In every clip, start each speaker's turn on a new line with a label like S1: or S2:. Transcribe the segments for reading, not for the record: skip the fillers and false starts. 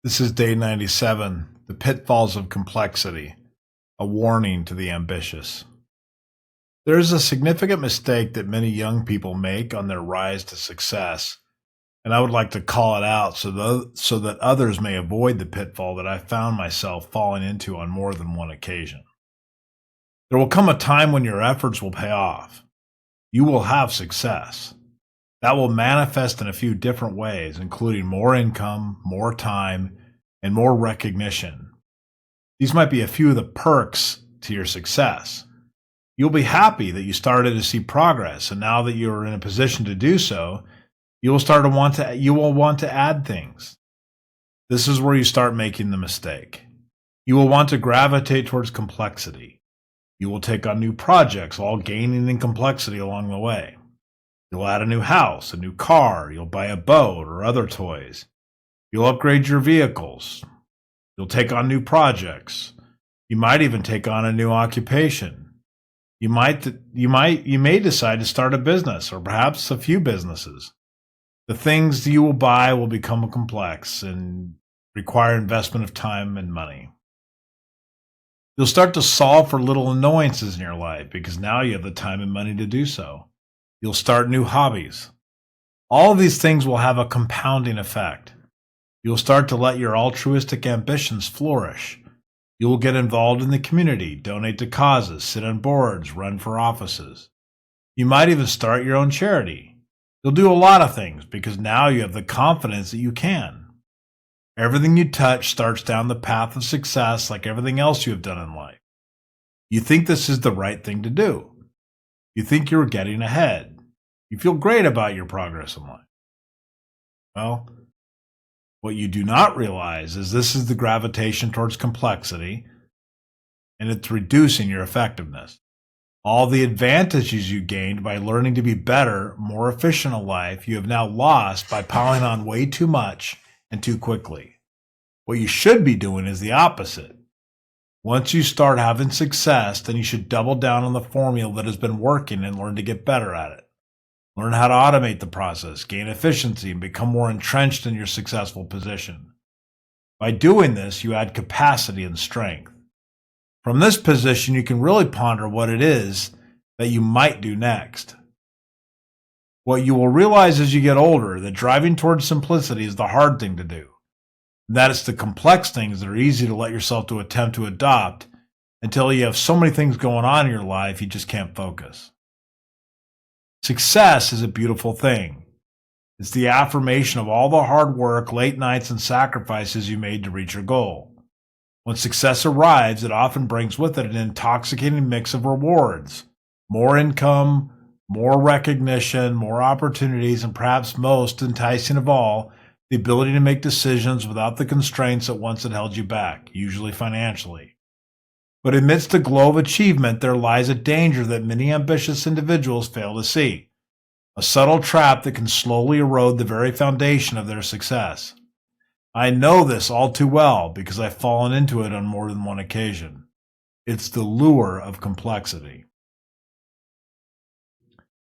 S1: This is day 97, the pitfalls of complexity, a warning to the ambitious. There is a significant mistake that many young people make on their rise to success, and I would like to call it out so that others may avoid the pitfall that I found myself falling into on more than one occasion. There will come a time when your efforts will pay off. You will have success. That will manifest in a few different ways, including more income, more time, and more recognition. These might be a few of the perks to your success. You'll be happy that you started to see progress, and now that you're in a position to do so, you will want to add things. This is where you start making the mistake. You will want to gravitate towards complexity. You will take on new projects, all gaining in complexity along the way. You'll add a new house, a new car, you'll buy a boat or other toys. You'll upgrade your vehicles. You'll take on new projects. You might even take on a new occupation. You may decide to start a business or perhaps a few businesses. The things you will buy will become complex and require investment of time and money. You'll start to solve for little annoyances in your life because now you have the time and money to do so. You'll start new hobbies. All of these things will have a compounding effect. You'll start to let your altruistic ambitions flourish. You will get involved in the community, donate to causes, sit on boards, run for offices. You might even start your own charity. You'll do a lot of things because now you have the confidence that you can. Everything you touch starts down the path of success like everything else you have done in life. You think this is the right thing to do. You think you're getting ahead. You feel great about your progress in life. Well, what you do not realize is this is the gravitation towards complexity, and it's reducing your effectiveness. All the advantages you gained by learning to be better, more efficient in life, you have now lost by piling on way too much and too quickly. What you should be doing is the opposite. Once you start having success, then you should double down on the formula that has been working and learn to get better at it. Learn how to automate the process, gain efficiency, and become more entrenched in your successful position. By doing this, you add capacity and strength. From this position, you can really ponder what it is that you might do next. What you will realize as you get older, that driving towards simplicity is the hard thing to do. And that it's the complex things that are easy to let yourself to attempt to adopt until you have so many things going on in your life you just can't focus. Success is a beautiful thing. It's the affirmation of all the hard work, late nights, and sacrifices you made to reach your goal. When success arrives, it often brings with it an intoxicating mix of rewards, more income, more recognition, more opportunities, and perhaps most enticing of all, the ability to make decisions without the constraints that once had held you back, usually financially. But amidst the glow of achievement, there lies a danger that many ambitious individuals fail to see, a subtle trap that can slowly erode the very foundation of their success. I know this all too well because I've fallen into it on more than one occasion. It's the lure of complexity.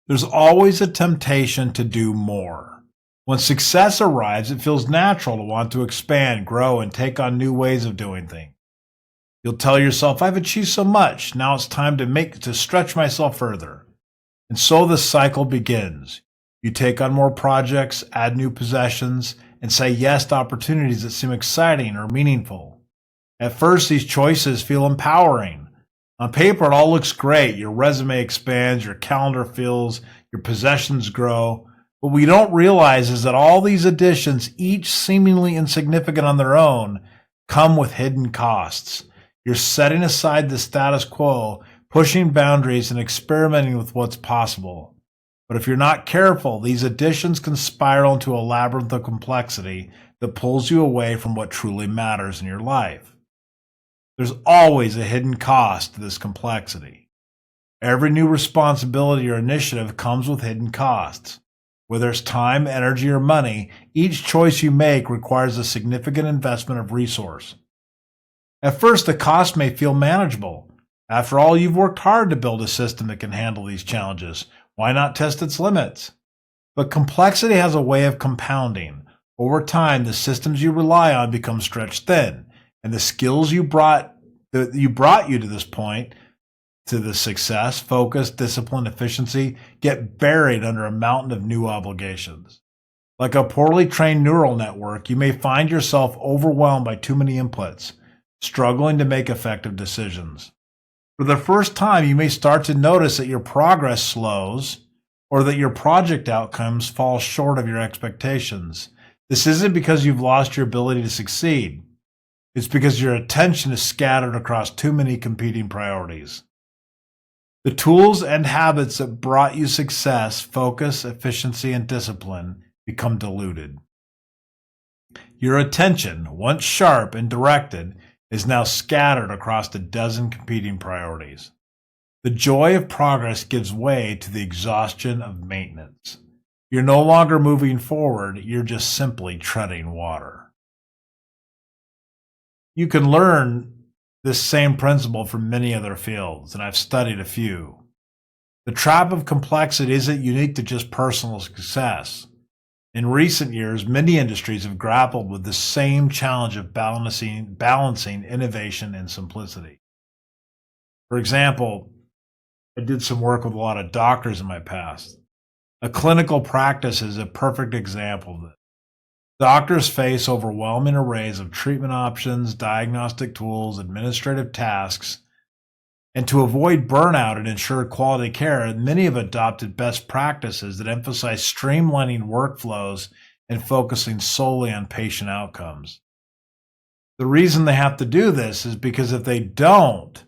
S1: There's always a temptation to do more. When success arrives, it feels natural to want to expand, grow, and take on new ways of doing things. You'll tell yourself, I've achieved so much, now it's time to stretch myself further. And so the cycle begins. You take on more projects, add new possessions, and say yes to opportunities that seem exciting or meaningful. At first, these choices feel empowering. On paper, it all looks great. Your resume expands, your calendar fills, your possessions grow. What we don't realize is that all these additions, each seemingly insignificant on their own, come with hidden costs. You're setting aside the status quo, pushing boundaries, and experimenting with what's possible. But if you're not careful, these additions can spiral into a labyrinth of complexity that pulls you away from what truly matters in your life. There's always a hidden cost to this complexity. Every new responsibility or initiative comes with hidden costs. Whether it's time, energy, or money, each choice you make requires a significant investment of resource. At first, the cost may feel manageable. After all, you've worked hard to build a system that can handle these challenges. Why not test its limits? But complexity has a way of compounding. Over time, the systems you rely on become stretched thin, and the skills brought you to this point, to the success, focus, discipline, efficiency, get buried under a mountain of new obligations. Like a poorly trained neural network, you may find yourself overwhelmed by too many inputs, struggling to make effective decisions. For the first time, you may start to notice that your progress slows or that your project outcomes fall short of your expectations. This isn't because you've lost your ability to succeed. It's because your attention is scattered across too many competing priorities. The tools and habits that brought you success, focus, efficiency, and discipline become diluted. Your attention, once sharp and directed, is now scattered across a dozen competing priorities. The joy of progress gives way to the exhaustion of maintenance. You're no longer moving forward, you're just simply treading water. You can learn this same principle from many other fields, and I've studied a few. The trap of complexity isn't unique to just personal success. In recent years, many industries have grappled with the same challenge of balancing innovation and simplicity. For example, I did some work with a lot of doctors in my past. A clinical practice is a perfect example of this. Doctors face overwhelming arrays of treatment options, diagnostic tools, administrative tasks, and to avoid burnout and ensure quality care, many have adopted best practices that emphasize streamlining workflows and focusing solely on patient outcomes. The reason they have to do this is because if they don't,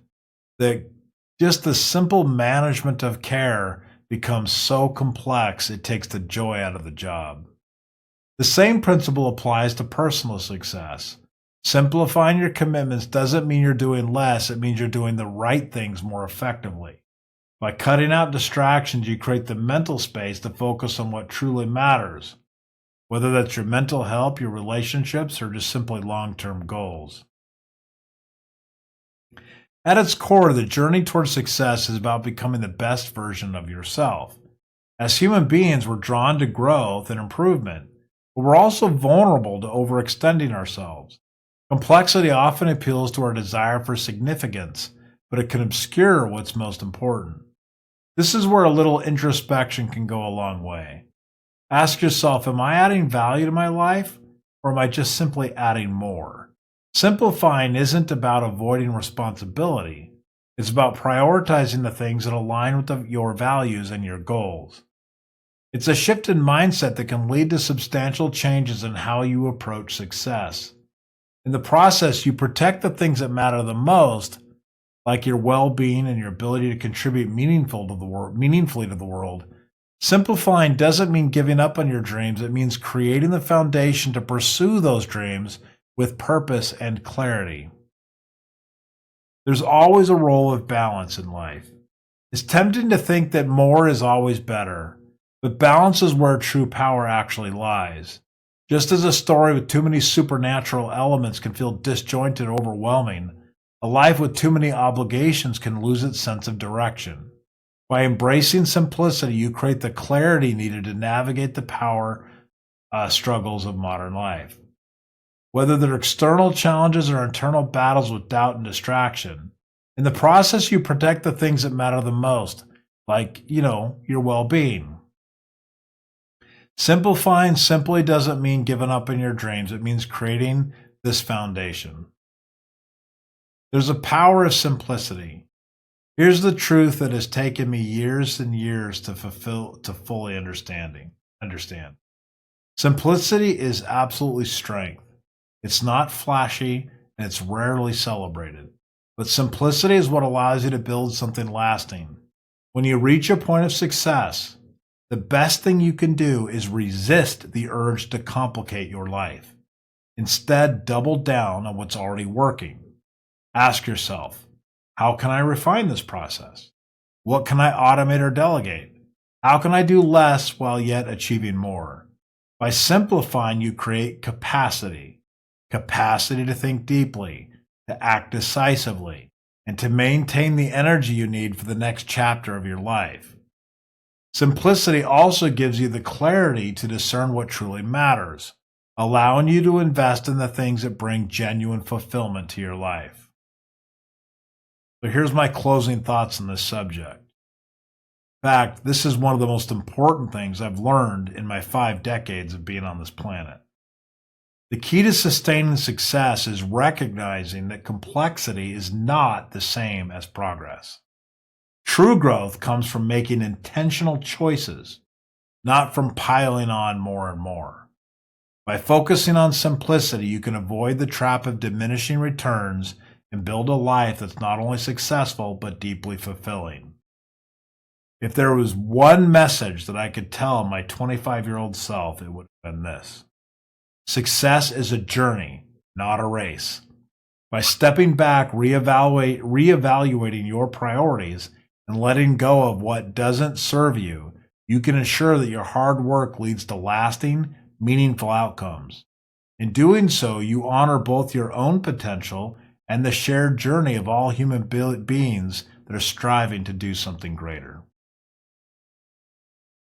S1: just the simple management of care becomes so complex it takes the joy out of the job. The same principle applies to personal success. Simplifying your commitments doesn't mean you're doing less, it means you're doing the right things more effectively. By cutting out distractions, you create the mental space to focus on what truly matters, whether that's your mental health, your relationships, or just simply long-term goals. At its core, the journey towards success is about becoming the best version of yourself. As human beings, we're drawn to growth and improvement, but we're also vulnerable to overextending ourselves. Complexity often appeals to our desire for significance, but it can obscure what's most important. This is where a little introspection can go a long way. Ask yourself, am I adding value to my life, or am I just simply adding more? Simplifying isn't about avoiding responsibility. It's about prioritizing the things that align with your values and your goals. It's a shift in mindset that can lead to substantial changes in how you approach success. In the process, you protect the things that matter the most, like your well-being and your ability to contribute meaningfully to the world. Simplifying doesn't mean giving up on your dreams. It means creating the foundation to pursue those dreams with purpose and clarity. There's always a role of balance in life. It's tempting to think that more is always better, but balance is where true power actually lies. Just as a story with too many supernatural elements can feel disjointed and overwhelming, a life with too many obligations can lose its sense of direction. By embracing simplicity, you create the clarity needed to navigate the power struggles of modern life. Whether they're external challenges or internal battles with doubt and distraction, in the process you protect the things that matter the most, like, your well-being. Simplifying simply doesn't mean giving up on your dreams. It means creating this foundation. There's a power of simplicity. Here's the truth that has taken me years and years to fully understand. Simplicity is absolutely strength. It's not flashy and it's rarely celebrated. But simplicity is what allows you to build something lasting. When you reach a point of success, the best thing you can do is resist the urge to complicate your life. Instead, double down on what's already working. Ask yourself, how can I refine this process? What can I automate or delegate? How can I do less while yet achieving more? By simplifying, you create capacity to think deeply, to act decisively, and to maintain the energy you need for the next chapter of your life. Simplicity also gives you the clarity to discern what truly matters, allowing you to invest in the things that bring genuine fulfillment to your life. So here's my closing thoughts on this subject. In fact, this is one of the most important things I've learned in my 5 decades of being on this planet. The key to sustaining success is recognizing that complexity is not the same as progress. True growth comes from making intentional choices, not from piling on more and more. By focusing on simplicity, you can avoid the trap of diminishing returns and build a life that's not only successful, but deeply fulfilling. If there was one message that I could tell my 25-year-old self, it would have been this. Success is a journey, not a race. By stepping back, reevaluating your priorities, and letting go of what doesn't serve you, you can ensure that your hard work leads to lasting, meaningful outcomes. In doing so, you honor both your own potential and the shared journey of all human beings that are striving to do something greater.